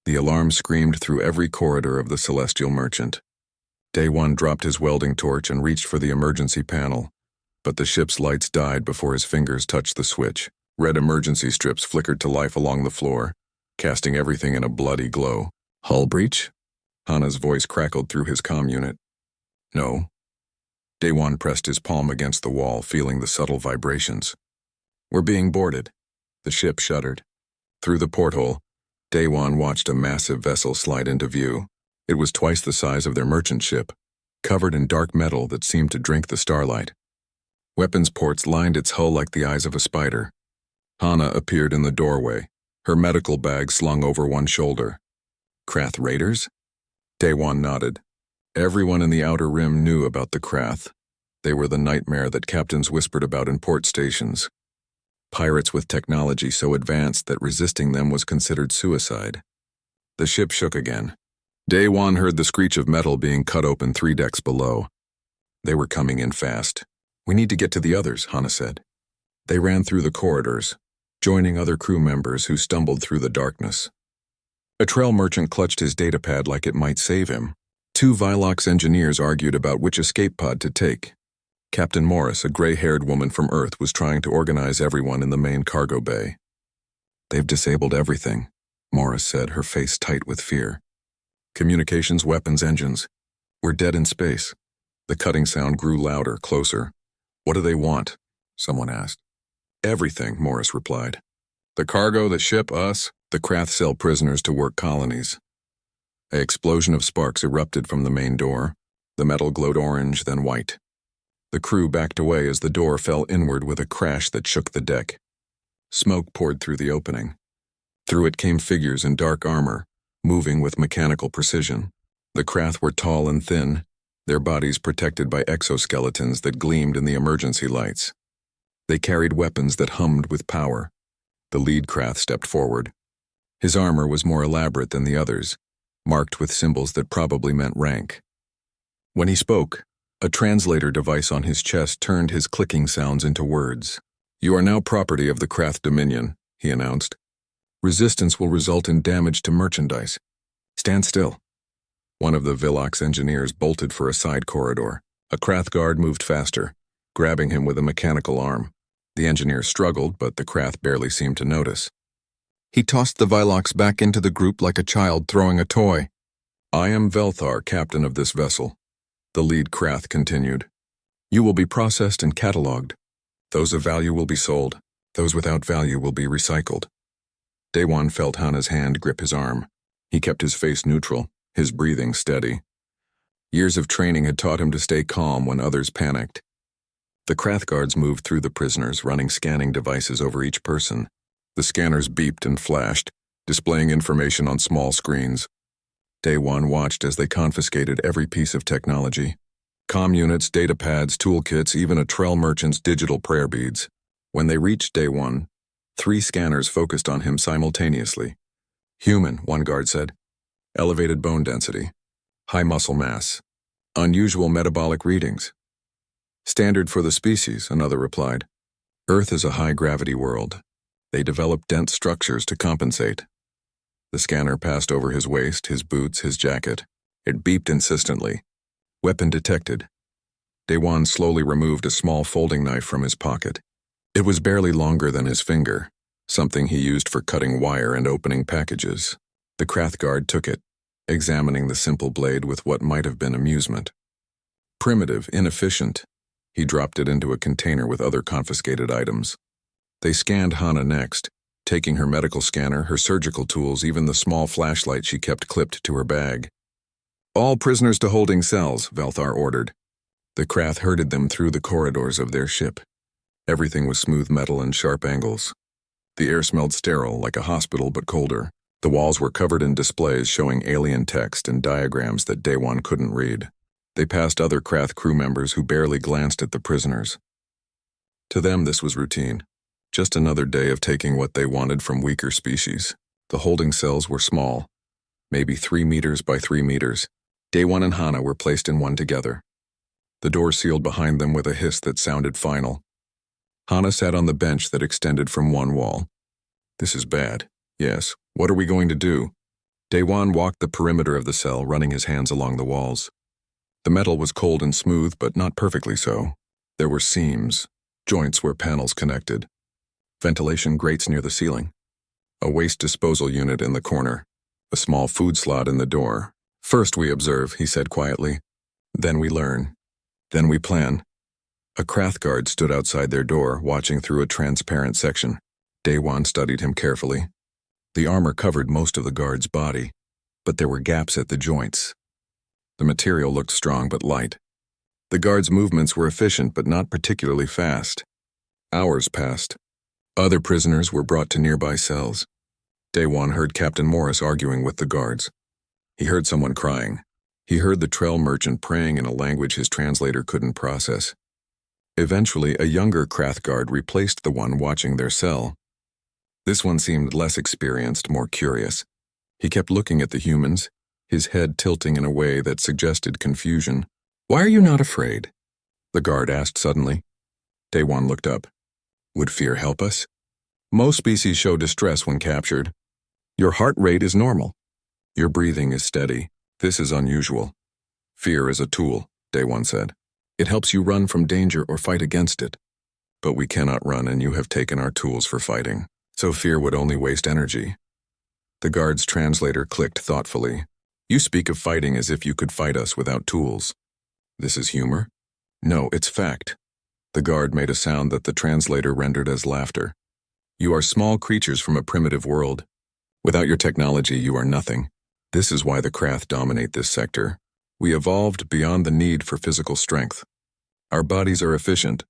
The alarm screamed through every corridor of the celestial merchant. Day One dropped his welding torch and reached for the emergency panel, but the ship's lights died before his fingers touched the switch. Red emergency strips flickered to life along the floor, casting everything in a bloody glow. Hull breach? Hana's voice crackled through his comm unit. No. Day One pressed his palm against the wall, feeling the subtle vibrations. We're being boarded. The ship shuddered. Through the porthole, Day One watched a massive vessel slide into view. It was twice the size of their merchant ship, covered in dark metal that seemed to drink the starlight. Weapons ports lined its hull like the eyes of a spider. Hana appeared in the doorway, her medical bag slung over one shoulder. Krath raiders? Day One nodded. Everyone in the Outer Rim knew about the Krath. They were the nightmare that captains whispered about in port stations. Pirates with technology so advanced that resisting them was considered suicide. The ship shook again. Day One heard the screech of metal being cut open 3 decks below. They were coming in fast. We need to get to the others, Hana said. They ran through the corridors, joining other crew members who stumbled through the darkness. A Trell merchant clutched his datapad like it might save him. 2 Vilox engineers argued about which escape pod to take. Captain Morris, a gray-haired woman from Earth, was trying to organize everyone in the main cargo bay. They've disabled everything, Morris said, her face tight with fear. Communications, weapons, engines. We're dead in space. The cutting sound grew louder, closer. What do they want? Someone asked. Everything, Morris replied. The cargo, the ship, us. The Krath sell prisoners to work colonies. An explosion of sparks erupted from the main door. The metal glowed orange, then white. The crew backed away as the door fell inward with a crash that shook the deck. Smoke poured through the opening. Through it came figures in dark armor, moving with mechanical precision. The Krath were tall and thin, their bodies protected by exoskeletons that gleamed in the emergency lights. They carried weapons that hummed with power. The lead Krath stepped forward. His armor was more elaborate than the others, marked with symbols that probably meant rank. When he spoke, a translator device on his chest turned his clicking sounds into words. You are now property of the Krath Dominion, he announced. Resistance will result in damage to merchandise. Stand still. One of the Vilox engineers bolted for a side corridor. A Krath guard moved faster, grabbing him with a mechanical arm. The engineer struggled, but the Krath barely seemed to notice. He tossed the Vilox back into the group like a child throwing a toy. I am Velthar, captain of this vessel. The lead Krath continued. You will be processed and catalogued. Those of value will be sold. Those without value will be recycled. Day One felt Hana's hand grip his arm. He kept his face neutral, his breathing steady. Years of training had taught him to stay calm when others panicked. The Krath guards moved through the prisoners, running scanning devices over each person. The scanners beeped and flashed, displaying information on small screens. Day One watched as they confiscated every piece of technology. Comm units, datapads, toolkits, even a Trell merchant's digital prayer beads. When they reached Day One, 3 scanners focused on him simultaneously. Human, one guard said. Elevated bone density. High muscle mass. Unusual metabolic readings. Standard for the species, another replied. Earth is a high-gravity world. They develop dense structures to compensate. The scanner passed over his waist, his boots, his jacket. It beeped insistently. Weapon detected. Day One slowly removed a small folding knife from his pocket. It was barely longer than his finger, something he used for cutting wire and opening packages. The Krath guard took it, examining the simple blade with what might have been amusement. Primitive, inefficient. He dropped it into a container with other confiscated items. They scanned Hana next, taking her medical scanner, her surgical tools, even the small flashlight she kept clipped to her bag. All prisoners to holding cells, Velthar ordered. The Krath herded them through the corridors of their ship. Everything was smooth metal and sharp angles. The air smelled sterile, like a hospital but colder. The walls were covered in displays showing alien text and diagrams that Day One couldn't read. They passed other Krath crew members who barely glanced at the prisoners. To them, this was routine. Just another day of taking what they wanted from weaker species. The holding cells were small, maybe 3 meters by 3 meters. Day One and Hana were placed in one together. The door sealed behind them with a hiss that sounded final. Hana sat on the bench that extended from one wall. This is bad. Yes, what are we going to do? Daewon walked the perimeter of the cell, running his hands along the walls. The metal was cold and smooth, but not perfectly so. There were seams, joints where panels connected, ventilation grates near the ceiling, a waste disposal unit in the corner, a small food slot in the door. "First we observe," he said quietly. "Then we learn. Then we plan." A Krath guard stood outside their door, watching through a transparent section. Daewon studied him carefully. The armor covered most of the guard's body, but there were gaps at the joints. The material looked strong but light. The guard's movements were efficient but not particularly fast. Hours passed. Other prisoners were brought to nearby cells. Daewon heard Captain Morris arguing with the guards. He heard someone crying. He heard the Trell merchant praying in a language his translator couldn't process. Eventually, a younger Krath guard replaced the one watching their cell. This one seemed less experienced, more curious. He kept looking at the humans, his head tilting in a way that suggested confusion. "Why are you not afraid?" the guard asked suddenly. Daewon looked up. "Would fear help us?" "Most species show distress when captured. Your heart rate is normal. Your breathing is steady. This is unusual." "Fear is a tool," Daewon said. "It helps you run from danger or fight against it. But we cannot run, and you have taken our tools for fighting. So fear would only waste energy." The guard's translator clicked thoughtfully. "You speak of fighting as if you could fight us without tools. This is humor?" "No, it's fact." The guard made a sound that the translator rendered as laughter. "You are small creatures from a primitive world. Without your technology, you are nothing. This is why the Krath dominate this sector. We evolved beyond the need for physical strength. Our bodies are efficient.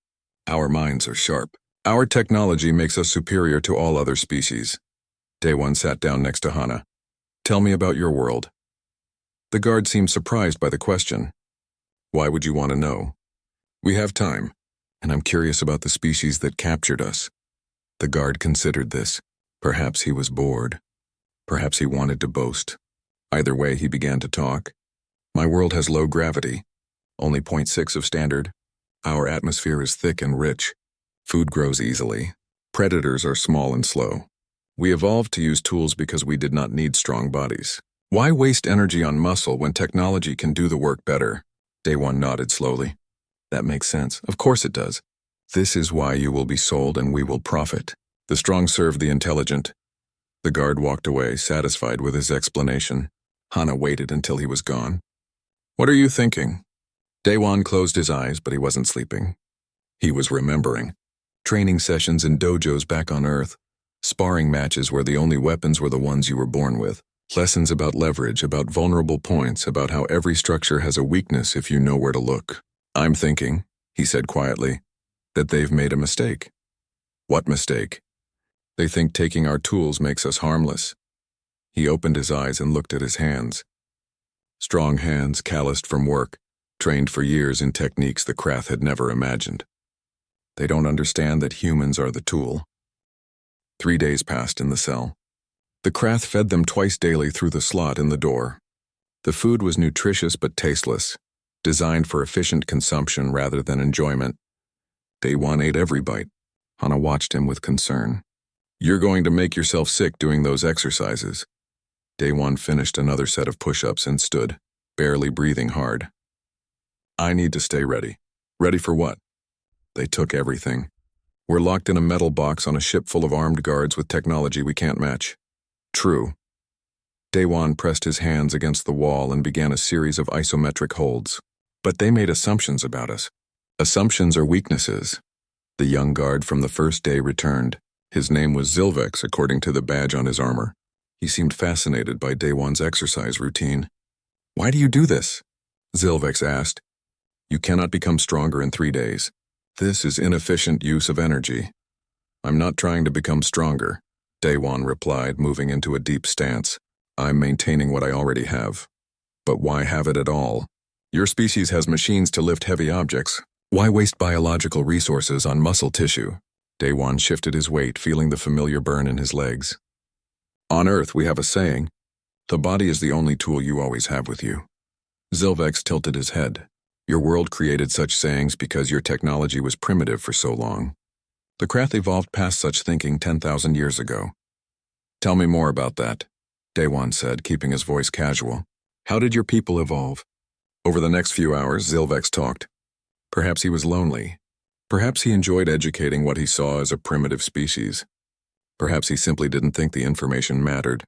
Our minds are sharp. Our technology makes us superior to all other species." Daewon sat down next to Hana. "Tell me about your world." The guard seemed surprised by the question. "Why would you want to know?" "We have time, and I'm curious about the species that captured us." The guard considered this. Perhaps he was bored. Perhaps he wanted to boast. Either way, he began to talk. "My world has low gravity, only 0.6 of standard. Our atmosphere is thick and rich. Food grows easily. Predators are small and slow. We evolved to use tools because we did not need strong bodies. Why waste energy on muscle when technology can do the work better?" Daewon nodded slowly. "That makes sense. Of course it does. This is why you will be sold and we will profit. The strong serve the intelligent." The guard walked away, satisfied with his explanation. Hana waited until he was gone. "What are you thinking?" Daewon closed his eyes, but he wasn't sleeping. He was remembering. Training sessions in dojos back on Earth. Sparring matches where the only weapons were the ones you were born with. Lessons about leverage, about vulnerable points, about how every structure has a weakness if you know where to look. "I'm thinking," he said quietly, "that they've made a mistake." "What mistake?" "They think taking our tools makes us harmless." He opened his eyes and looked at his hands. Strong hands, calloused from work, trained for years in techniques the Krath had never imagined. They don't understand that humans are the tool. 3 days passed in the cell. The Krath fed them twice daily through the slot in the door. The food was nutritious but tasteless, designed for efficient consumption rather than enjoyment. Daewon ate every bite. Hana watched him with concern. "You're going to make yourself sick doing those exercises." Daewon finished another set of push-ups and stood, barely breathing hard. "I need to stay ready." "Ready for what?" "They took everything. We're locked in a metal box on a ship full of armed guards with technology we can't match." "True." Daewon pressed his hands against the wall and began a series of isometric holds. "But they made assumptions about us." "Assumptions are weaknesses." The young guard from the first day returned. His name was Zilvex, according to the badge on his armor. He seemed fascinated by Daewon's exercise routine. "Why do you do this?" Zilvex asked. "You cannot become stronger in 3 days. This is inefficient use of energy." "I'm not trying to become stronger," Daewon replied, moving into a deep stance. "I'm maintaining what I already have." "But why have it at all? Your species has machines to lift heavy objects. Why waste biological resources on muscle tissue?" Daewon shifted his weight, feeling the familiar burn in his legs. "On Earth, we have a saying, the body is the only tool you always have with you." Zilvex tilted his head. "Your world created such sayings because your technology was primitive for so long. The Krath evolved past such thinking 10,000 years ago." "Tell me more about that." Daewon said, keeping his voice casual. How did your people evolve? Over the next few hours, Zilvex talked. Perhaps he was lonely. Perhaps he enjoyed educating what he saw as a primitive species. Perhaps he simply didn't think the information mattered.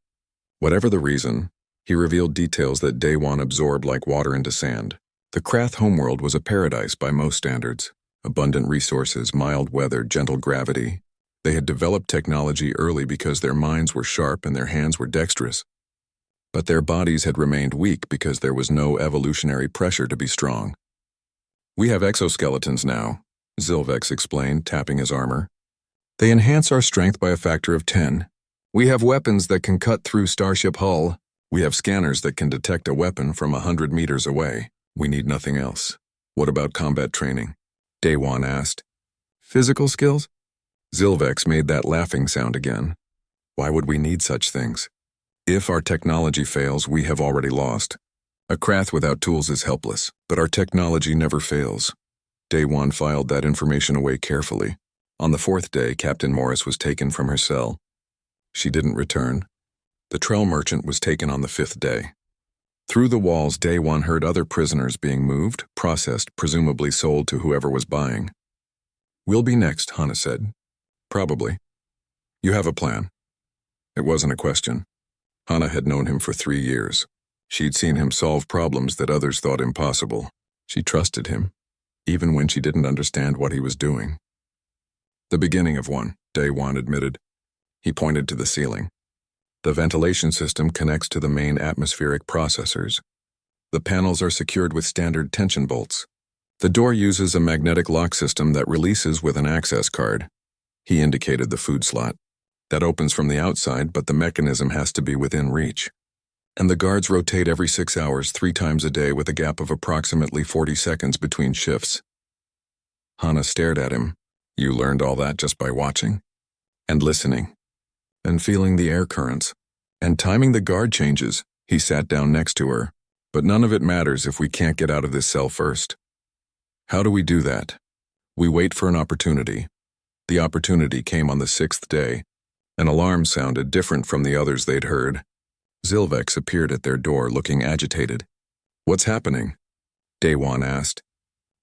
Whatever the reason, he revealed details that Daewon absorbed like water into sand. The Krath homeworld was a paradise by most standards. Abundant resources, mild weather, gentle gravity. They had developed technology early because their minds were sharp and their hands were dexterous. But their bodies had remained weak because there was no evolutionary pressure to be strong. We have exoskeletons now, Zilvex explained, tapping his armor. They enhance our strength by a factor of 10. We have weapons that can cut through starship hull. We have scanners that can detect a weapon from 100 meters away. We need nothing else. What about combat training? Daewon asked. Physical skills? Zilvex made that laughing sound again. Why would we need such things? If our technology fails, we have already lost. A Krath without tools is helpless, but our technology never fails. Daewon filed that information away carefully. On the 4th day, Captain Morris was taken from her cell. She didn't return. The Trell merchant was taken on the 5th day. Through the walls, Daewon heard other prisoners being moved, processed, presumably sold to whoever was buying. We'll be next, Hana said. Probably. You have a plan. It wasn't a question. Hana had known him for 3 years. She'd seen him solve problems that others thought impossible. She trusted him, even when she didn't understand what he was doing. The beginning of one, Daewon admitted. He pointed to the ceiling. The ventilation system connects to the main atmospheric processors. The panels are secured with standard tension bolts. The door uses a magnetic lock system that releases with an access card. He indicated the food slot. That opens from the outside, but the mechanism has to be within reach. And the guards rotate every 6 hours, 3 times a day with a gap of approximately 40 seconds between shifts. Hana stared at him. You learned all that just by watching? And listening. And feeling the air currents. And timing the guard changes. He sat down next to her. But none of it matters if we can't get out of this cell first. How do we do that? We wait for an opportunity. The opportunity came on the 6th day. An alarm sounded different from the others they'd heard. Zilvex appeared at their door looking agitated. What's happening? Daewon asked.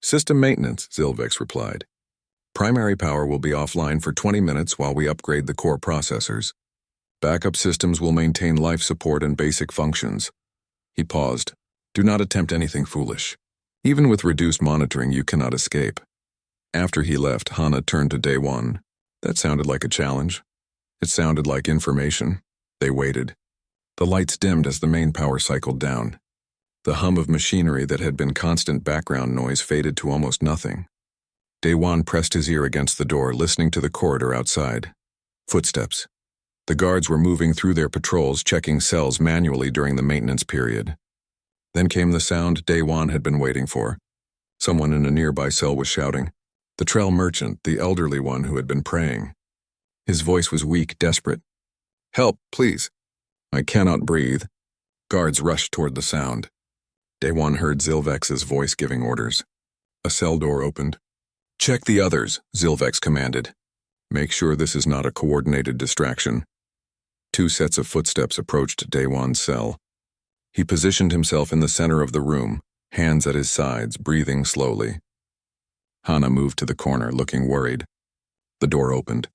System maintenance, Zilvex replied. Primary power will be offline for 20 minutes while we upgrade the core processors. Backup systems will maintain life support and basic functions. He paused. Do not attempt anything foolish. Even with reduced monitoring, you cannot escape. After he left, Hana turned to Daewon. That sounded like a challenge. It sounded like information. They waited. The lights dimmed as the main power cycled down. The hum of machinery that had been constant background noise faded to almost nothing. Daewon pressed his ear against the door, listening to the corridor outside. Footsteps. The guards were moving through their patrols, checking cells manually during the maintenance period. Then came the sound Daewon had been waiting for. Someone in a nearby cell was shouting. The Trell merchant, the elderly one who had been praying. His voice was weak, desperate. Help, please. I cannot breathe. Guards rushed toward the sound. Daewon heard Zilvex's voice giving orders. A cell door opened. Check the others, Zilvex commanded. Make sure this is not a coordinated distraction. 2 sets of footsteps approached Daewon's cell. He positioned himself in the center of the room, hands at his sides, breathing slowly. Hana moved to the corner, looking worried. The door opened.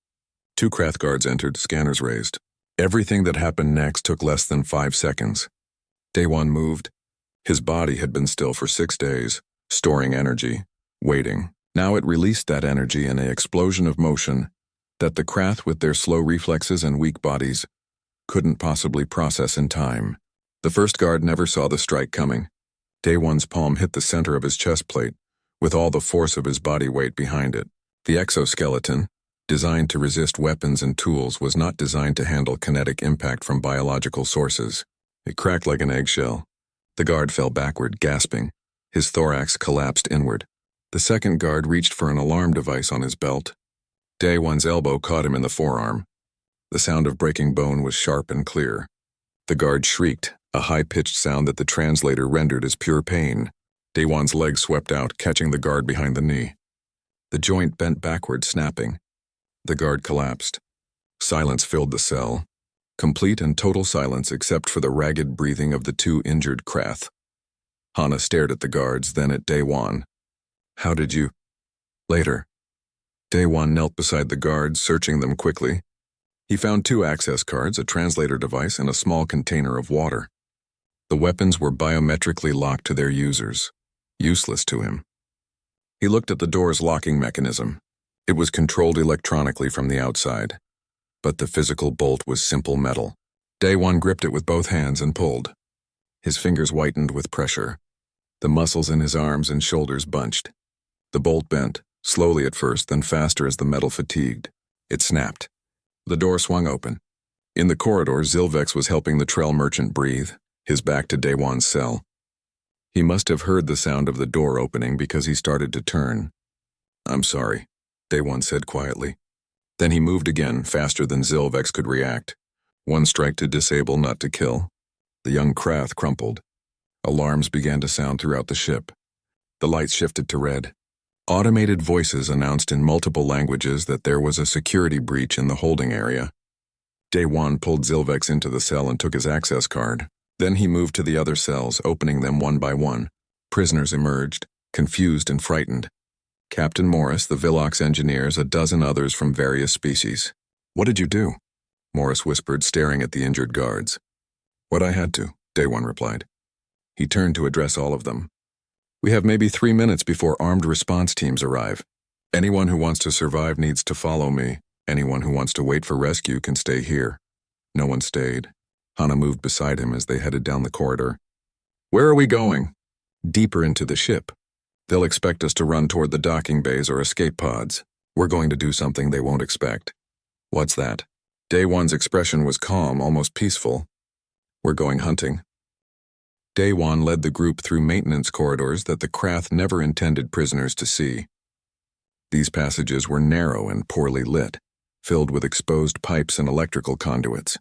2 Krath guards entered, scanners raised. Everything that happened next took less than 5 seconds. Daewon moved. His body had been still for 6 days, storing energy, waiting. Now it released that energy in an explosion of motion that the Krath, with their slow reflexes and weak bodies, couldn't possibly process in time. The first guard never saw the strike coming. Daewon's palm hit the center of his chest plate, with all the force of his body weight behind it. The exoskeleton, designed to resist weapons and tools, was not designed to handle kinetic impact from biological sources. It cracked like an eggshell. The guard fell backward, gasping. His thorax collapsed inward. The second guard reached for an alarm device on his belt. Daewon's elbow caught him in the forearm. The sound of breaking bone was sharp and clear. The guard shrieked, a high-pitched sound that the translator rendered as pure pain. Daewon's leg swept out, catching the guard behind the knee. The joint bent backward, snapping. The guard collapsed. Silence filled the cell. Complete and total silence except for the ragged breathing of the two injured Krath. Hana stared at the guards, then at Daewon. How did you? Later. Daewon knelt beside the guards, searching them quickly. He found 2 access cards, a translator device, and a small container of water. The weapons were biometrically locked to their users, useless to him. He looked at the door's locking mechanism. It was controlled electronically from the outside, but the physical bolt was simple metal. Daewon gripped it with both hands and pulled. His fingers whitened with pressure. The muscles in his arms and shoulders bunched. The bolt bent, slowly at first, then faster as the metal fatigued. It snapped. The door swung open. In the corridor, Zilvex was helping the Trell merchant breathe, his back to Daewon's cell. He must have heard the sound of the door opening because he started to turn. I'm sorry, Daewon said quietly. Then he moved again, faster than Zilvex could react. 1 strike to disable, not to kill. The young Krath crumpled. Alarms began to sound throughout the ship. The lights shifted to red. Automated voices announced in multiple languages that there was a security breach in the holding area. Daewon pulled Zilvex into the cell and took his access card. Then he moved to the other cells, opening them one by one. Prisoners emerged, confused and frightened. Captain Morris, the Villox engineers, a dozen others from various species. What did you do? Morris whispered, staring at the injured guards. What I had to, Daewon replied. He turned to address all of them. We have maybe 3 minutes before armed response teams arrive. Anyone who wants to survive needs to follow me. Anyone who wants to wait for rescue can stay here. No one stayed. Hana moved beside him as they headed down the corridor. Where are we going? Deeper into the ship. They'll expect us to run toward the docking bays or escape pods. We're going to do something they won't expect. What's that? Daewon's expression was calm, almost peaceful. We're going hunting. Daewon led the group through maintenance corridors that the Krath never intended prisoners to see. These passages were narrow and poorly lit, filled with exposed pipes and electrical conduits.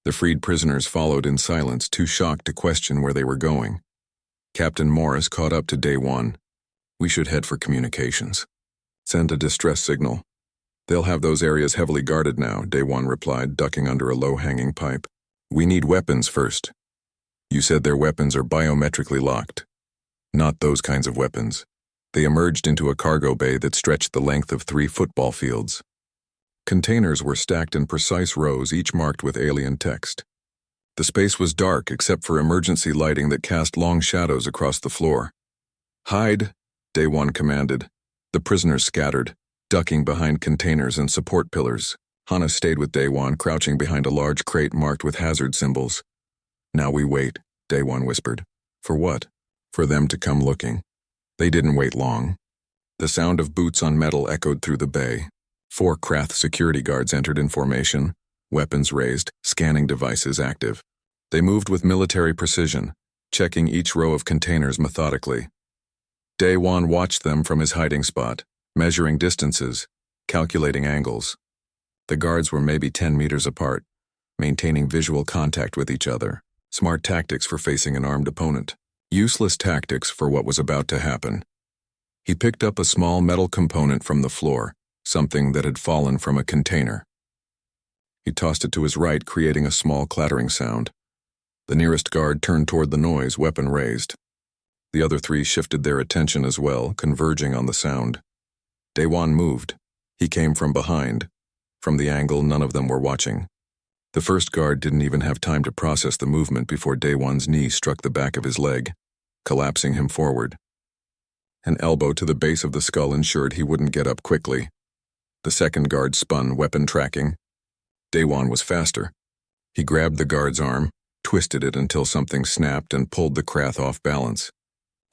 The freed prisoners followed in silence, too shocked to question where they were going. Captain Morris caught up to Daewon. We should head for communications. Send a distress signal. They'll have those areas heavily guarded now, Daewon replied, ducking under a low-hanging pipe. We need weapons first. You said their weapons are biometrically locked. Not those kinds of weapons. They emerged into a cargo bay that stretched the length of 3 football fields. Containers were stacked in precise rows, each marked with alien text. The space was dark except for emergency lighting that cast long shadows across the floor. Hide, Daewon commanded. The prisoners scattered, ducking behind containers and support pillars. Hana stayed with Daewon, crouching behind a large crate marked with hazard symbols. Now we wait, Daewon whispered. For what? For them to come looking. They didn't wait long. The sound of boots on metal echoed through the bay. 4 Krath security guards entered in formation, weapons raised, scanning devices active. They moved with military precision, checking each row of containers methodically. Daewon watched them from his hiding spot, measuring distances, calculating angles. The guards were maybe 10 meters apart, maintaining visual contact with each other. Smart tactics for facing an armed opponent. Useless tactics for what was about to happen. He picked up a small metal component from the floor, something that had fallen from a container. He tossed it to his right, creating a small clattering sound. The nearest guard turned toward the noise, weapon raised. The other 3 shifted their attention as well, converging on the sound. Daewon moved. He came from behind. From the angle none of them were watching. The first guard didn't even have time to process the movement before Daewon's knee struck the back of his leg, collapsing him forward. An elbow to the base of the skull ensured he wouldn't get up quickly. The second guard spun, weapon tracking. Daewon was faster. He grabbed the guard's arm, twisted it until something snapped and pulled the Krath off balance.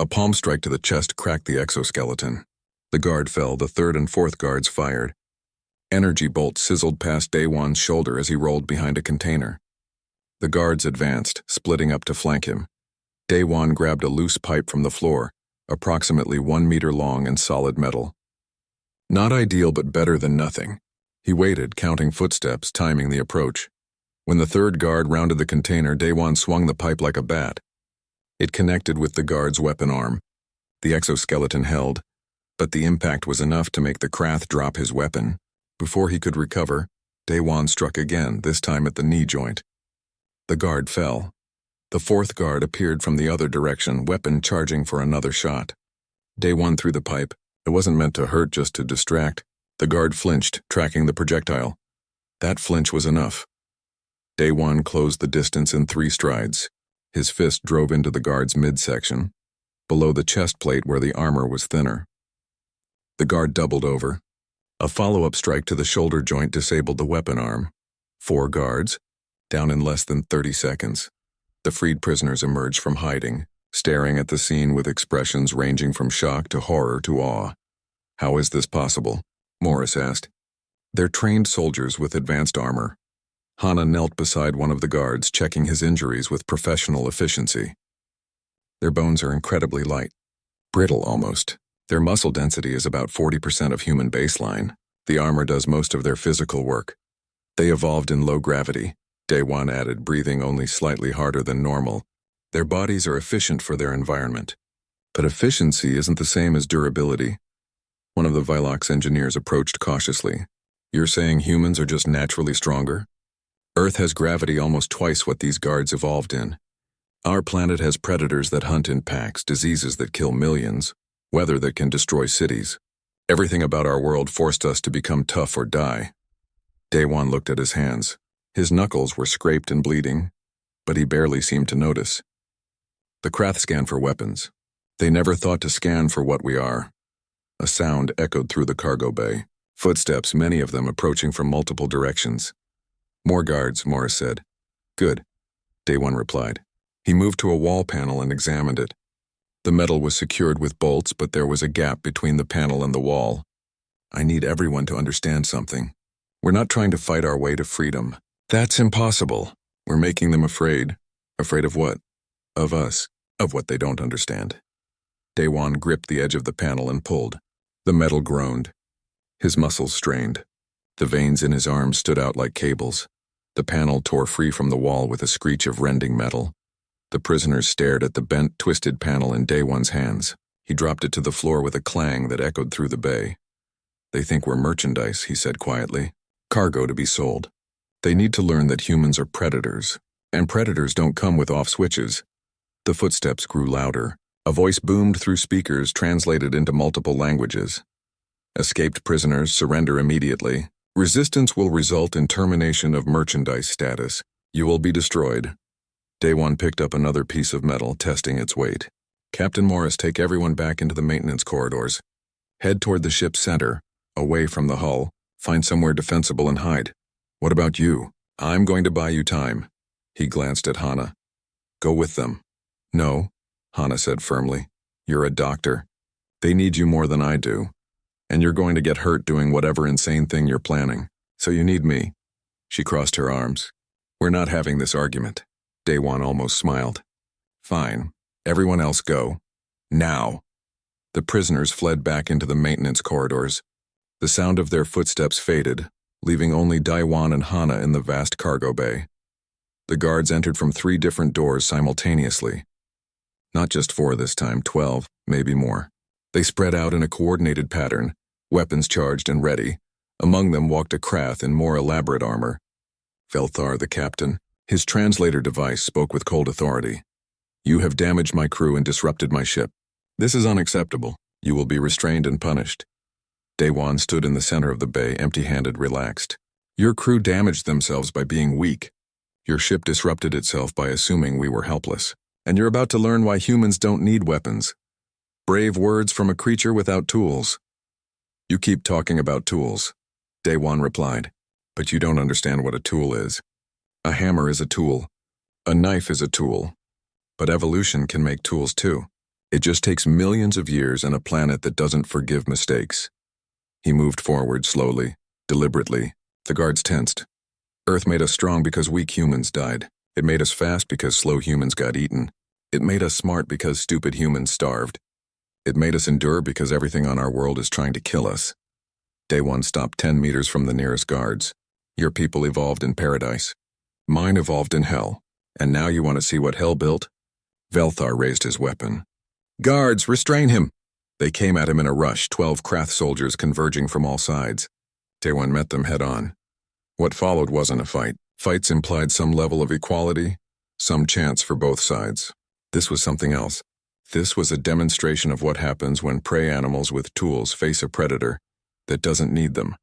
A palm strike to the chest cracked the exoskeleton. The guard fell, the third and fourth guards fired. Energy bolts sizzled past Daewon's shoulder as he rolled behind a container. The guards advanced, splitting up to flank him. Daewon grabbed a loose pipe from the floor, approximately 1 meter long and solid metal. Not ideal, but better than nothing. He waited, counting footsteps, timing the approach. When the third guard rounded the container, Daewon swung the pipe like a bat. It connected with the guard's weapon arm. The exoskeleton held, but the impact was enough to make the Krath drop his weapon. Before he could recover, Day One struck again, this time at the knee joint. The guard fell. The fourth guard appeared from the other direction, weapon charging for another shot. Day One threw the pipe. It wasn't meant to hurt, just to distract. The guard flinched, tracking the projectile. That flinch was enough. Day One closed the distance in 3 strides. His fist drove into the guard's midsection, below the chest plate where the armor was thinner. The guard doubled over. A follow-up strike to the shoulder joint disabled the weapon arm. 4 guards, down in less than 30 seconds. The freed prisoners emerged from hiding, staring at the scene with expressions ranging from shock to horror to awe. "How is this possible?" Morris asked. "They're trained soldiers with advanced armor." Hana knelt beside one of the guards, checking his injuries with professional efficiency. "Their bones are incredibly light, brittle almost. Their muscle density is about 40% of human baseline. The armor does most of their physical work. They evolved in low gravity," Day One added, breathing only slightly harder than normal. "Their bodies are efficient for their environment. But efficiency isn't the same as durability." One of the Vilox engineers approached cautiously. "You're saying humans are just naturally stronger? Earth has gravity almost twice what these guards evolved in. Our planet has predators that hunt in packs, diseases that kill millions, weather that can destroy cities. Everything about our world forced us to become tough or die." Day One looked at his hands. His knuckles were scraped and bleeding, but he barely seemed to notice. "The Krath scan for weapons. They never thought to scan for what we are." A sound echoed through the cargo bay. Footsteps, many of them approaching from multiple directions. "More guards," Morris said. "Good," Day One replied. He moved to a wall panel and examined it. The metal was secured with bolts, but there was a gap between the panel and the wall. "I need everyone to understand something. We're not trying to fight our way to freedom. That's impossible. We're making them afraid." "Afraid of what?" "Of us. Of what they don't understand." Day One gripped the edge of the panel and pulled. The metal groaned. His muscles strained. The veins in his arms stood out like cables. The panel tore free from the wall with a screech of rending metal. The prisoners stared at the bent, twisted panel in Day One's hands. He dropped it to the floor with a clang that echoed through the bay. "They think we're merchandise," he said quietly. "Cargo to be sold. They need to learn that humans are predators, and predators don't come with off switches." The footsteps grew louder. A voice boomed through speakers, translated into multiple languages. "Escaped prisoners surrender immediately. Resistance will result in termination of merchandise status. You will be destroyed." Day One picked up another piece of metal, testing its weight. "Captain Morris, take everyone back into the maintenance corridors. Head toward the ship's center, away from the hull. Find somewhere defensible and hide. What about you? I'm going to buy you time." He glanced at Hana. "Go with them." "No," Hana said firmly. "You're a doctor. They need you more than I do. And you're going to get hurt doing whatever insane thing you're planning. So you need me." She crossed her arms. "We're not having this argument." Day One almost smiled. "Fine. Everyone else go. Now." The prisoners fled back into the maintenance corridors. The sound of their footsteps faded, leaving only Day One and Hana in the vast cargo bay. The guards entered from 3 different doors simultaneously. Not just 4 this time, 12, maybe more. They spread out in a coordinated pattern, weapons charged and ready. Among them walked a Krath in more elaborate armor. Velthar, the captain, his translator device, spoke with cold authority. "You have damaged my crew and disrupted my ship. This is unacceptable. You will be restrained and punished." Day One stood in the center of the bay, empty-handed, relaxed. "Your crew damaged themselves by being weak. Your ship disrupted itself by assuming we were helpless. And you're about to learn why humans don't need weapons. Brave words from a creature without tools." "You keep talking about tools," Day One replied, "but you don't understand what a tool is. A hammer is a tool. A knife is a tool. But evolution can make tools too. It just takes millions of years and a planet that doesn't forgive mistakes." He moved forward slowly, deliberately. The guards tensed. "Earth made us strong because weak humans died. It made us fast because slow humans got eaten. It made us smart because stupid humans starved. It made us endure because everything on our world is trying to kill us." Day One stopped 10 meters from the nearest guards. "Your people evolved in paradise. Mine evolved in hell. And now you want to see what hell built?" Velthar raised his weapon. "Guards, restrain him!" They came at him in a rush, 12 Krath soldiers converging from all sides. Day One met them head on. What followed wasn't a fight. Fights implied some level of equality, some chance for both sides. This was something else. This was a demonstration of what happens when prey animals with tools face a predator that doesn't need them.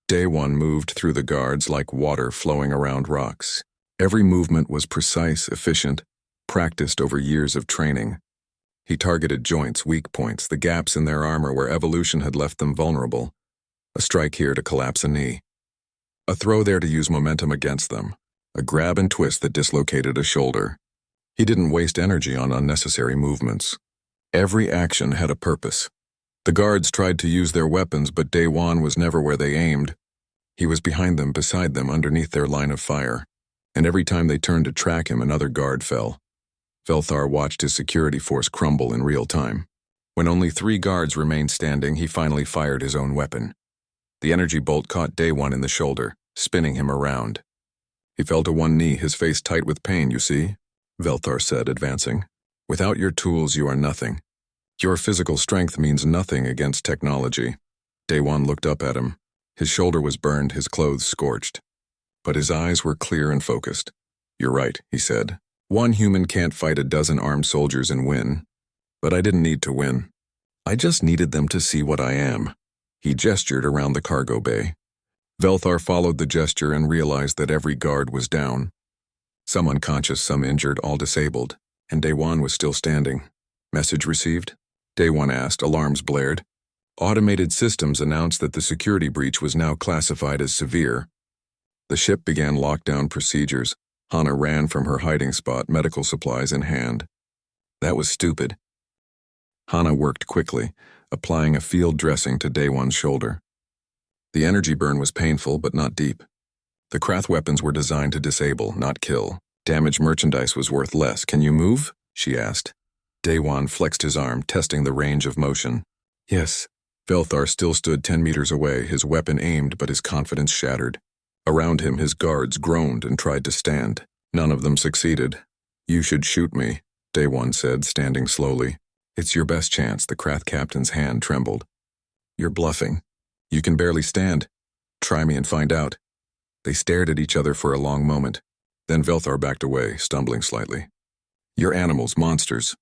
Day one moved through the guards like water flowing around rocks. Every movement was precise, efficient, practiced over years of training. He targeted joints, weak points, the gaps in their armor where evolution had left them vulnerable. A strike here to collapse a knee. A throw there to use momentum against them. A grab and twist that dislocated a shoulder. He didn't waste energy on unnecessary movements. Every action had a purpose. The guards tried to use their weapons, but Day One was never where they aimed. He was behind them, beside them, underneath their line of fire. And every time they turned to track him, another guard fell. Velthar watched his security force crumble in real time. When only 3 guards remained standing, he finally fired his own weapon. The energy bolt caught Day One in the shoulder, spinning him around. He fell to one knee, his face tight with pain, you see, Velthar said, advancing. Without your tools, you are nothing. Your physical strength means nothing against technology. Day One looked up at him. His shoulder was burned, his clothes scorched. But his eyes were clear and focused. You're right, he said. One human can't fight a dozen armed soldiers and win. But I didn't need to win. I just needed them to see what I am. He gestured around the cargo bay. Velthar followed the gesture and realized that every guard was down. Some unconscious, some injured, all disabled. And Day One was still standing. Message received? Day One asked. Alarms blared. Automated systems announced that the security breach was now classified as severe. The ship began lockdown procedures. Hana ran from her hiding spot, medical supplies in hand. That was stupid. Hana worked quickly, applying a field dressing to Day One's shoulder. The energy burn was painful, but not deep. The Krath weapons were designed to disable, not kill. Damaged merchandise was worth less. Can you move? She asked. Day One flexed his arm, testing the range of motion. Yes. Velthar still stood 10 meters away, his weapon aimed, but his confidence shattered. Around him, his guards groaned and tried to stand. None of them succeeded. You should shoot me, Day One said, standing slowly. It's your best chance. The Krath captain's hand trembled. You're bluffing. You can barely stand. Try me and find out. They stared at each other for a long moment. Then Velthar backed away, stumbling slightly. You're animals, monsters.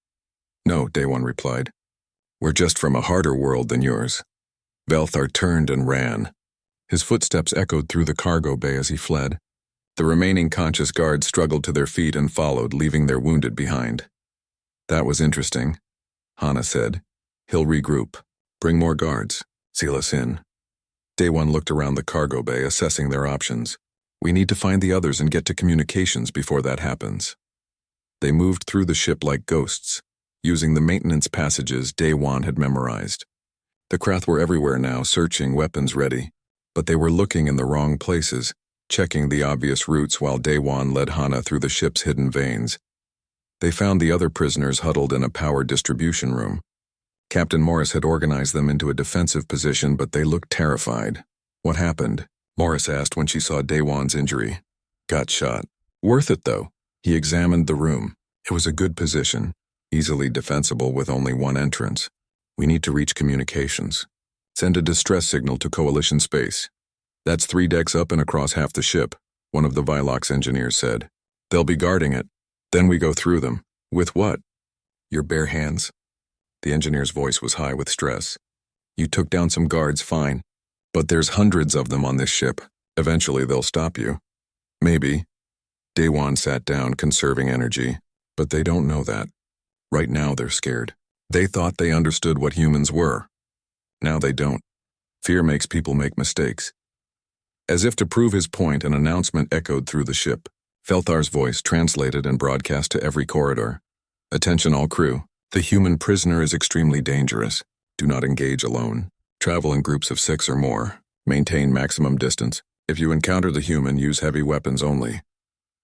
No, Day One replied. We're just from a harder world than yours. Velthar turned and ran. His footsteps echoed through the cargo bay as he fled. The remaining conscious guards struggled to their feet and followed, leaving their wounded behind. That was interesting, Hana said. He'll regroup. Bring more guards. Seal us in. Day One looked around the cargo bay, assessing their options. We need to find the others and get to communications before that happens. They moved through the ship like ghosts, using the maintenance passages Day One had memorized. The Krath were everywhere now, searching, weapons ready. But they were looking in the wrong places, checking the obvious routes while Day One led Hana through the ship's hidden veins. They found the other prisoners huddled in a power distribution room. Captain Morris had organized them into a defensive position, but they looked terrified. What happened? Morris asked when she saw Day One's injury. Got shot. Worth it, though. He examined the room. It was a good position, easily defensible with only one entrance. We need to reach communications. Send a distress signal to Coalition space. That's 3 decks up and across half the ship, one of the Vilox engineers said. They'll be guarding it. Then we go through them. With what? Your bare hands? The engineer's voice was high with stress. You took down some guards, fine. But there's hundreds of them on this ship. Eventually they'll stop you. Maybe. Day One sat down, conserving energy. But they don't know that. Right now they're scared. They thought they understood what humans were. Now they don't. Fear makes people make mistakes. As if to prove his point, an announcement echoed through the ship. Velthar's voice translated and broadcast to every corridor. Attention all crew. The human prisoner is extremely dangerous. Do not engage alone. Travel in groups of 6 or more. Maintain maximum distance. If you encounter the human, use heavy weapons only.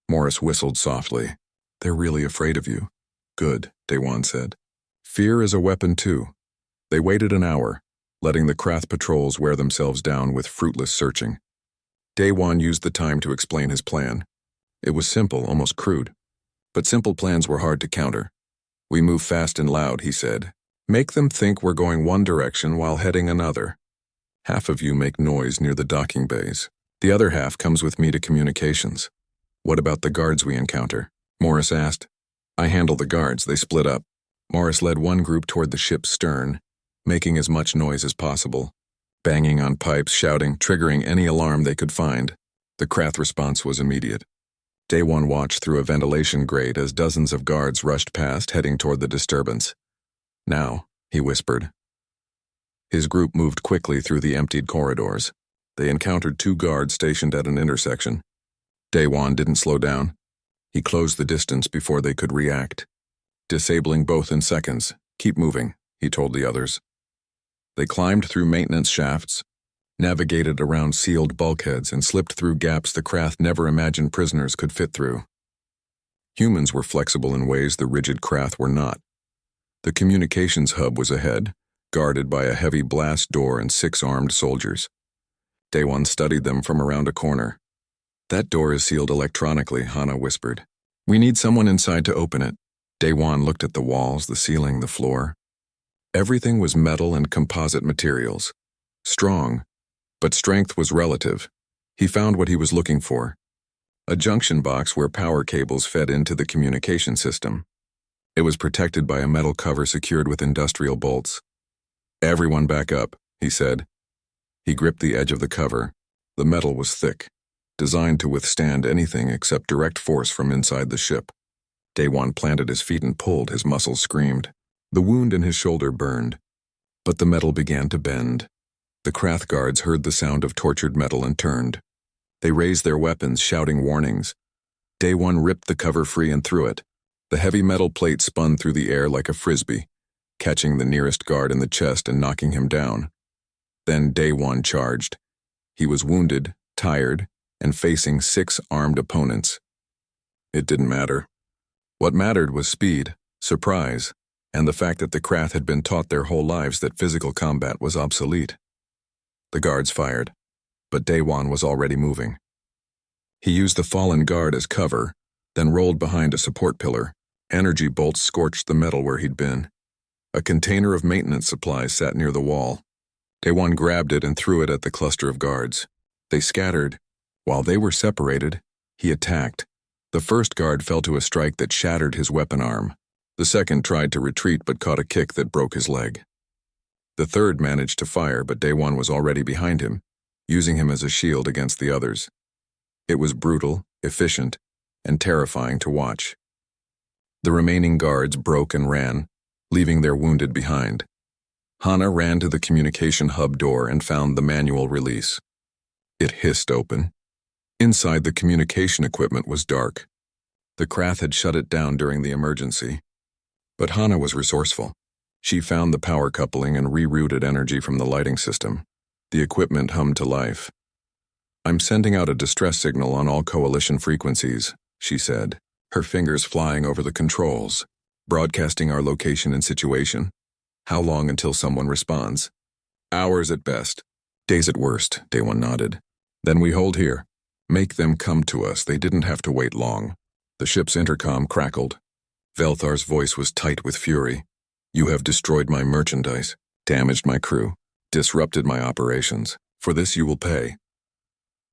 Morris whistled softly. They're really afraid of you. Good, Day One said. Fear is a weapon too. They waited an hour, letting the Krath patrols wear themselves down with fruitless searching. Day One used the time to explain his plan. It was simple, almost crude. But simple plans were hard to counter. We move fast and loud, he said. Make them think we're going one direction while heading another. Half of you make noise near the docking bays. The other half comes with me to communications. What about the guards we encounter? Morris asked. I handle the guards, they split up. Morris led one group toward the ship's stern, making as much noise as possible, banging on pipes, shouting, triggering any alarm they could find. The Krath response was immediate. Day One watched through a ventilation grate as dozens of guards rushed past, heading toward the disturbance. Now, he whispered. His group moved quickly through the emptied corridors. They encountered two guards stationed at an intersection. Day One didn't slow down. He closed the distance before they could react. Disabling both in seconds. Keep moving, he told the others. They climbed through maintenance shafts, navigated around sealed bulkheads, and slipped through gaps the Krath never imagined prisoners could fit through. Humans were flexible in ways the rigid Krath were not. The communications hub was ahead, guarded by a heavy blast door and 6 armed soldiers. Day One studied them from around a corner. That door is sealed electronically, Hana whispered. We need someone inside to open it. Day One looked at the walls, the ceiling, the floor. Everything was metal and composite materials. Strong, but strength was relative. He found what he was looking for. A junction box where power cables fed into the communication system. It was protected by a metal cover secured with industrial bolts. Everyone back up, he said. He gripped the edge of the cover. The metal was thick, designed to withstand anything except direct force from inside the ship. Day One planted his feet and pulled, his muscles screamed. The wound in his shoulder burned, but the metal began to bend. The Krath guards heard the sound of tortured metal and turned. They raised their weapons, shouting warnings. Day One ripped the cover free and threw it. The heavy metal plate spun through the air like a frisbee, catching the nearest guard in the chest and knocking him down. Then Day One charged. He was wounded, tired, and facing 6 armed opponents. It didn't matter. What mattered was speed, surprise, and the fact that the Krath had been taught their whole lives that physical combat was obsolete. The guards fired, but Day One was already moving. He used the fallen guard as cover, then rolled behind a support pillar. Energy bolts scorched the metal where he'd been. A container of maintenance supplies sat near the wall. Day One grabbed it and threw it at the cluster of guards. They scattered. While they were separated, he attacked. The first guard fell to a strike that shattered his weapon arm. The second tried to retreat but caught a kick that broke his leg. The third managed to fire, but Day One was already behind him, using him as a shield against the others. It was brutal, efficient, and terrifying to watch. The remaining guards broke and ran, leaving their wounded behind. Hana ran to the communication hub door and found the manual release. It hissed open. Inside, the communication equipment was dark. The Krath had shut it down during the emergency. But Hana was resourceful. She found the power coupling and rerouted energy from the lighting system. The equipment hummed to life. I'm sending out a distress signal on all coalition frequencies, she said, her fingers flying over the controls, broadcasting our location and situation. How long until someone responds? Hours at best. Days at worst, Day One nodded. Then we hold here. Make them come to us. They didn't have to wait long. The ship's intercom crackled. Velthar's voice was tight with fury. You have destroyed my merchandise, damaged my crew, disrupted my operations. For this you will pay.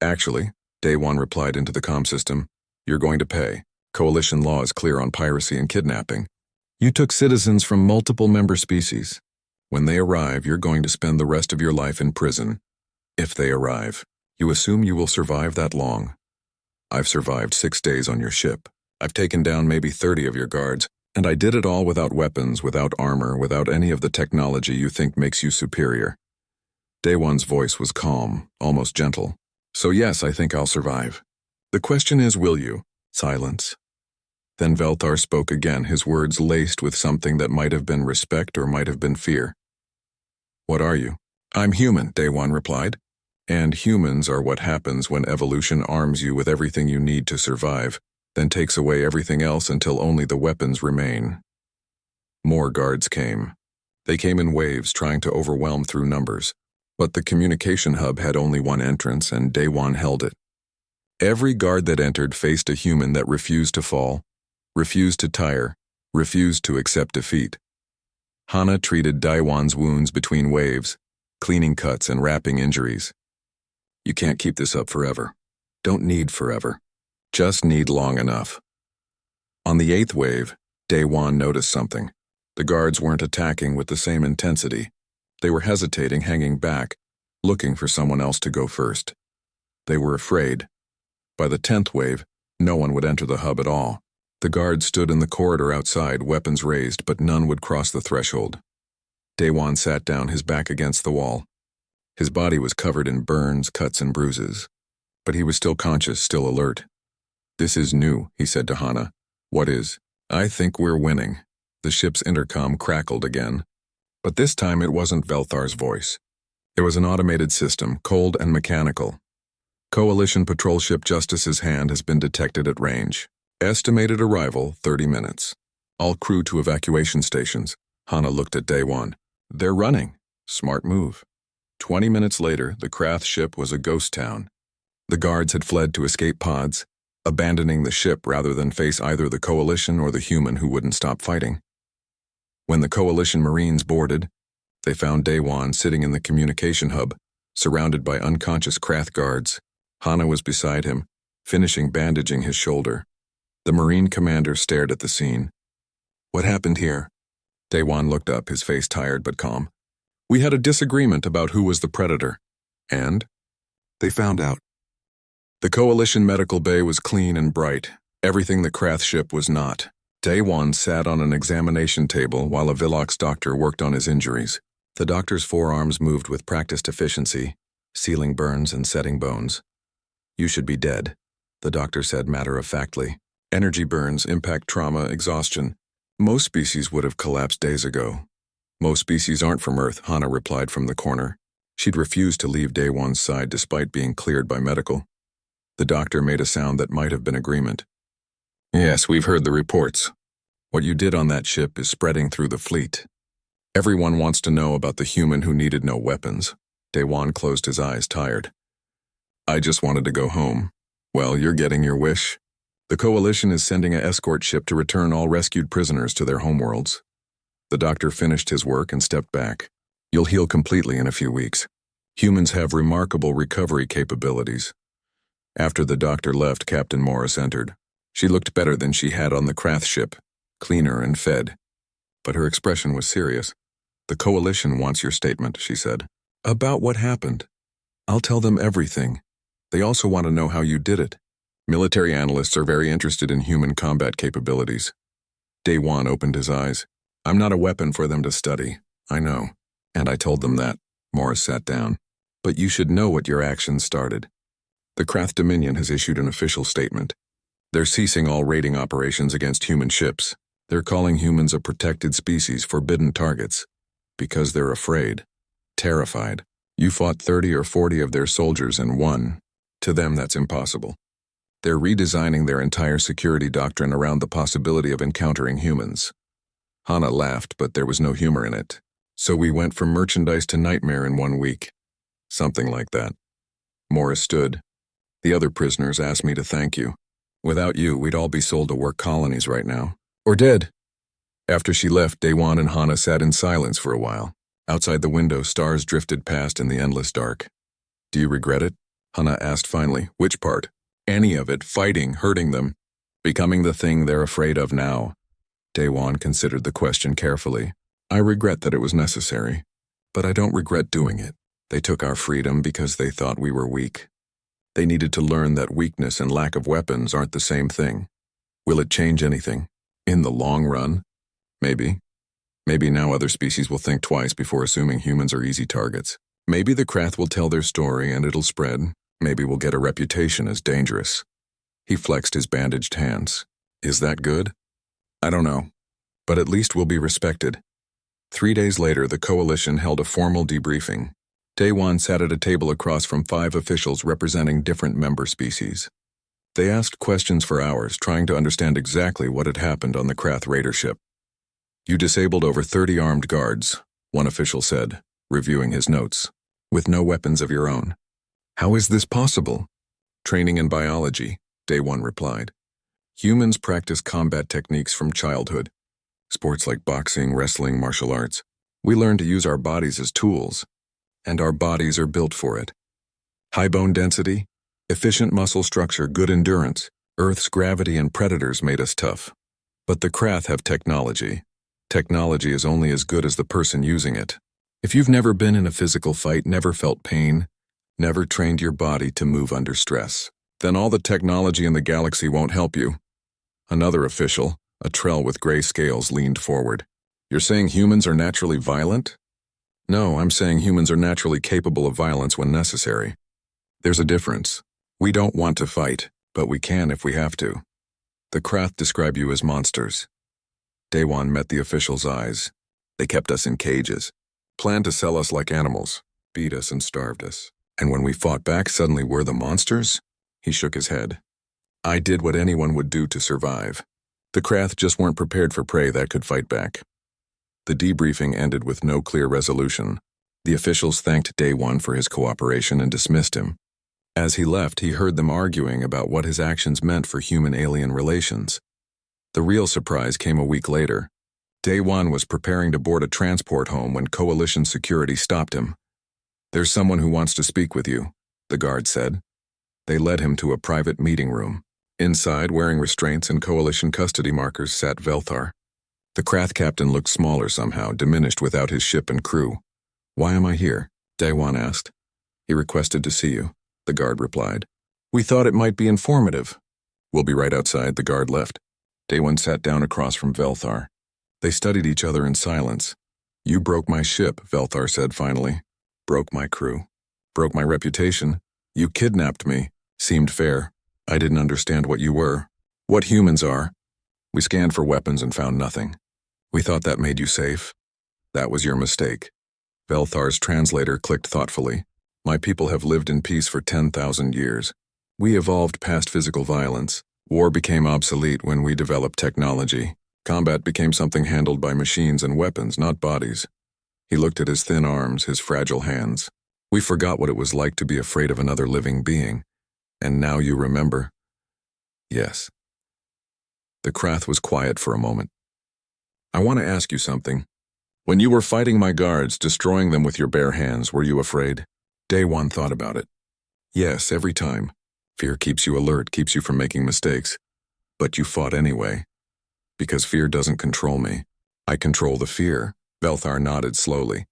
Actually, Day One replied into the comm system, you're going to pay. Coalition law is clear on piracy and kidnapping. You took citizens from multiple member species. When they arrive, you're going to spend the rest of your life in prison. If they arrive, you assume you will survive that long. I've survived 6 days on your ship. I've taken down maybe 30 of your guards, and I did it all without weapons, without armor, without any of the technology you think makes you superior. Day One's voice was calm, almost gentle. So yes, I think I'll survive. The question is, will you? Silence. Then Velthar spoke again, his words laced with something that might have been respect or might have been fear. What are you? I'm human, Day One replied. And humans are what happens when evolution arms you with everything you need to survive, then takes away everything else until only the weapons remain. More guards came. They came in waves, trying to overwhelm through numbers. But the communication hub had only one entrance, and Day One held it. Every guard that entered faced a human that refused to fall, refused to tire, refused to accept defeat. Hana treated Day One's wounds between waves, cleaning cuts and wrapping injuries. You can't keep this up forever. Don't need forever. Just need long enough. On the 8th wave, Day One noticed something. The guards weren't attacking with the same intensity. They were hesitating, hanging back, looking for someone else to go first. They were afraid. By the 10th wave, no one would enter the hub at all. The guards stood in the corridor outside, weapons raised, but none would cross the threshold. Day One sat down, his back against the wall. His body was covered in burns, cuts, and bruises. But he was still conscious, still alert. "This is new," he said to Hana. "What is?" "I think we're winning." The ship's intercom crackled again. But this time it wasn't Velthar's voice. It was an automated system, cold and mechanical. Coalition patrol ship Justice's hand has been detected at range. Estimated arrival, 30 minutes. All crew to evacuation stations. Hana looked at Day One. "They're running. Smart move." 20 minutes later, the Krath ship was a ghost town. The guards had fled to escape pods, abandoning the ship rather than face either the Coalition or the human who wouldn't stop fighting. When the Coalition Marines boarded, they found Day One sitting in the communication hub, surrounded by unconscious Krath guards. Hana was beside him, finishing bandaging his shoulder. The Marine commander stared at the scene. "What happened here?" Day One looked up, his face tired but calm. "We had a disagreement about who was the predator. And? They found out. The Coalition medical bay was clean and bright, everything the Krath ship was not. Day One sat on an examination table while a Vilox doctor worked on his injuries. The doctor's forearms moved with practiced efficiency, sealing burns and setting bones. "You should be dead," the doctor said matter-of-factly. "Energy burns, impact trauma, exhaustion. Most species would have collapsed days ago." "Most species aren't from Earth," Hana replied from the corner. She'd refused to leave Day One's side despite being cleared by medical. The doctor made a sound that might have been agreement. "Yes, we've heard the reports. What you did on that ship is spreading through the fleet. Everyone wants to know about the human who needed no weapons." Day One closed his eyes, tired. "I just wanted to go home." "Well, you're getting your wish. The Coalition is sending an escort ship to return all rescued prisoners to their homeworlds." The doctor finished his work and stepped back. "You'll heal completely in a few weeks. Humans have remarkable recovery capabilities." After the doctor left, Captain Morris entered. She looked better than she had on the Krath ship, cleaner and fed. But her expression was serious. "The Coalition wants your statement," she said. "About what happened. I'll tell them everything. They also want to know how you did it. Military analysts are very interested in human combat capabilities." Day One opened his eyes. "I'm not a weapon for them to study. I know. And I told them that." Morris sat down. "But you should know what your actions started. The Krath Dominion has issued an official statement. They're ceasing all raiding operations against human ships. They're calling humans a protected species, forbidden targets. Because they're afraid. Terrified. You fought 30 or 40 of their soldiers and won. To them, that's impossible. They're redesigning their entire security doctrine around the possibility of encountering humans." Hana laughed, but there was no humor in it. "So we went from merchandise to nightmare in 1 week." "Something like that." Morris stood. "The other prisoners asked me to thank you. Without you, we'd all be sold to work colonies right now. Or dead." After she left, Day One and Hana sat in silence for a while. Outside the window, stars drifted past in the endless dark. "Do you regret it?" Hana asked finally. "Which part?" "Any of it. Fighting, hurting them. Becoming the thing they're afraid of now." Day One considered the question carefully. "I regret that it was necessary. But I don't regret doing it. They took our freedom because they thought we were weak. They needed to learn that weakness and lack of weapons aren't the same thing. Will it change anything? In the long run? Maybe. Maybe now other species will think twice before assuming humans are easy targets. Maybe the Krath will tell their story and it'll spread. Maybe we'll get a reputation as dangerous." He flexed his bandaged hands. "Is that good? I don't know. But at least we'll be respected." 3 days later, the Coalition held a formal debriefing. Day One sat at a table across from 5 officials representing different member species. They asked questions for hours, trying to understand exactly what had happened on the Krath raider ship. "You disabled over 30 armed guards," one official said, reviewing his notes, "with no weapons of your own. How is this possible?" "Training in biology," Day One replied. "Humans practice combat techniques from childhood. Sports like boxing, wrestling, martial arts. We learn to use our bodies as tools. And our bodies are built for it. High bone density, efficient muscle structure, good endurance. Earth's gravity and predators made us tough. But the Krath have technology. Technology is only as good as the person using it. If you've never been in a physical fight, never felt pain, never trained your body to move under stress, then all the technology in the galaxy won't help you. Another official, a Trell with gray scales, leaned forward. You're saying humans are naturally violent? No, I'm saying humans are naturally capable of violence when necessary. There's a difference. We don't want to fight, but we can if we have to. The Krath describe you as monsters. Daewon met the official's eyes. They kept us in cages, planned to sell us like animals, beat us and starved us. And when we fought back, suddenly we're the monsters? He shook his head. I did what anyone would do to survive. The Krath just weren't prepared for prey that could fight back. The debriefing ended with no clear resolution. The officials thanked Daewon for his cooperation and dismissed him. As he left, he heard them arguing about what his actions meant for human-alien relations. The real surprise came a week later. Daewon was preparing to board a transport home when Coalition security stopped him. There's someone who wants to speak with you, the guard said. They led him to a private meeting room. Inside, wearing restraints and Coalition custody markers, sat Velthar. The Krath captain looked smaller somehow, diminished without his ship and crew. Why am I here? Daewon asked. He requested to see you, the guard replied. We thought it might be informative. We'll be right outside, the guard left. Daewon sat down across from Velthar. They studied each other in silence. You broke my ship, Velthar said finally. Broke my crew. Broke my reputation. You kidnapped me. Seemed fair. I didn't understand what you were. What humans are. We scanned for weapons and found nothing. We thought that made you safe. That was your mistake. Velthar's translator clicked thoughtfully. My people have lived in peace for 10,000 years. We evolved past physical violence. War became obsolete when we developed technology. Combat became something handled by machines and weapons, not bodies. He looked at his thin arms, his fragile hands. We forgot what it was like to be afraid of another living being. And now you remember? Yes. The Krath was quiet for a moment. I want to ask you something. When you were fighting my guards, destroying them with your bare hands, were you afraid? Daewon thought about it. Yes, every time. Fear keeps you alert, keeps you from making mistakes. But you fought anyway. Because fear doesn't control me. I control the fear. Velthar nodded slowly.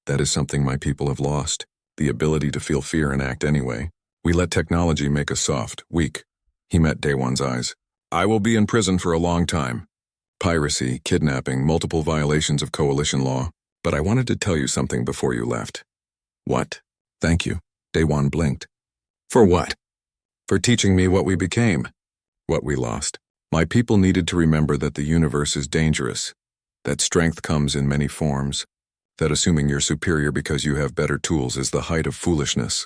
That is something my people have lost. The ability to feel fear and act anyway. We let technology make us soft, weak. He met Daewon's eyes. I will be in prison for a long time. Piracy, kidnapping, multiple violations of Coalition law. But I wanted to tell you something before you left. What? Thank you. Daewon blinked. For what? For teaching me what we became. What we lost. My people needed to remember that the universe is dangerous. That strength comes in many forms. That assuming you're superior because you have better tools is the height of foolishness.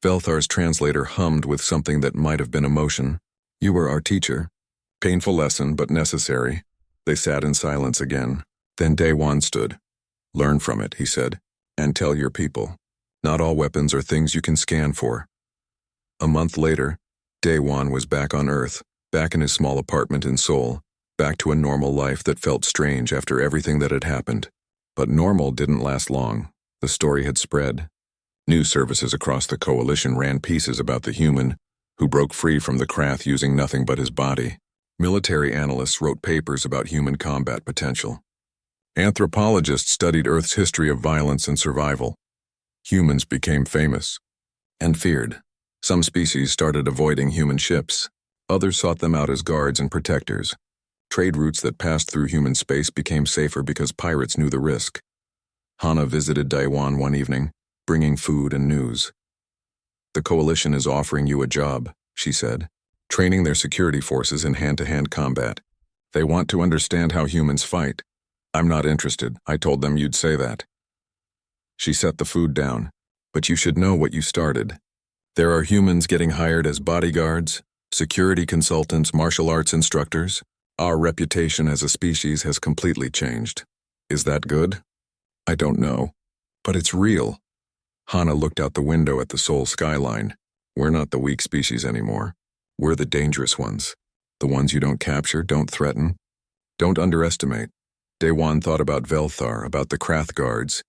Velthar's translator hummed with something that might have been emotion. You were our teacher. Painful lesson, but necessary. They sat in silence again. Then Daewon stood. Learn from it, he said, and tell your people. Not all weapons are things you can scan for. A month later, Daewon was back on Earth, back in his small apartment in Seoul, back to a normal life that felt strange after everything that had happened. But normal didn't last long. The story had spread. News services across the Coalition ran pieces about the human who broke free from the Krath using nothing but his body. Military analysts wrote papers about human combat potential. Anthropologists studied Earth's history of violence and survival. Humans became famous and feared. Some species started avoiding human ships. Others sought them out as guards and protectors. Trade routes that passed through human space became safer because pirates knew the risk. Hana visited Daewon one evening, bringing food and news. The Coalition is offering you a job, she said, training their security forces in hand-to-hand combat. They want to understand how humans fight. I'm not interested. I told them you'd say that. She set the food down. But you should know what you started. There are humans getting hired as bodyguards, security consultants, martial arts instructors. Our reputation as a species has completely changed. Is that good? I don't know. But it's real. Hana looked out the window at the Seoul skyline. We're not the weak species anymore. We're the dangerous ones. The ones you don't capture, don't threaten. Don't underestimate. Daewon thought about Velthar, about the Krath guards,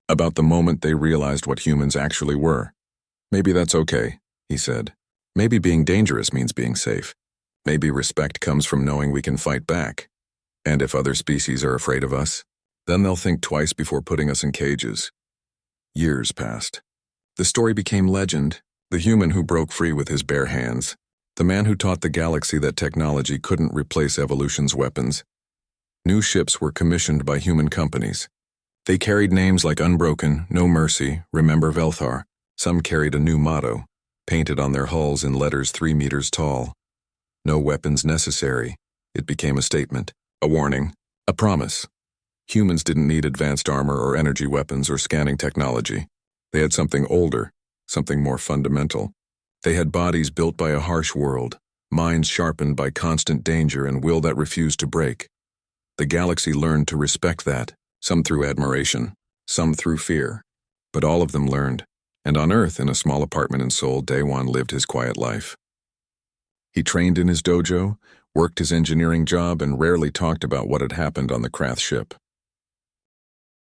about the moment they realized what humans actually were. Maybe that's okay, he said. Maybe being dangerous means being safe. Maybe respect comes from knowing we can fight back. And if other species are afraid of us, then they'll think twice before putting us in cages. Years passed. The story became legend, the human who broke free with his bare hands, the man who taught the galaxy that technology couldn't replace evolution's weapons. New ships were commissioned by human companies. They carried names like Unbroken, No Mercy, Remember Velthar. Some carried a new motto, painted on their hulls in letters 3 meters tall. No weapons necessary. It became a statement, a warning, a promise. Humans didn't need advanced armor or energy weapons or scanning technology. They had something older, something more fundamental. They had bodies built by a harsh world, minds sharpened by constant danger and will that refused to break. The galaxy learned to respect that, some through admiration, some through fear. But all of them learned, and on Earth, in a small apartment in Seoul, Daewon lived his quiet life. He trained in his dojo, worked his engineering job, and rarely talked about what had happened on the Krath ship.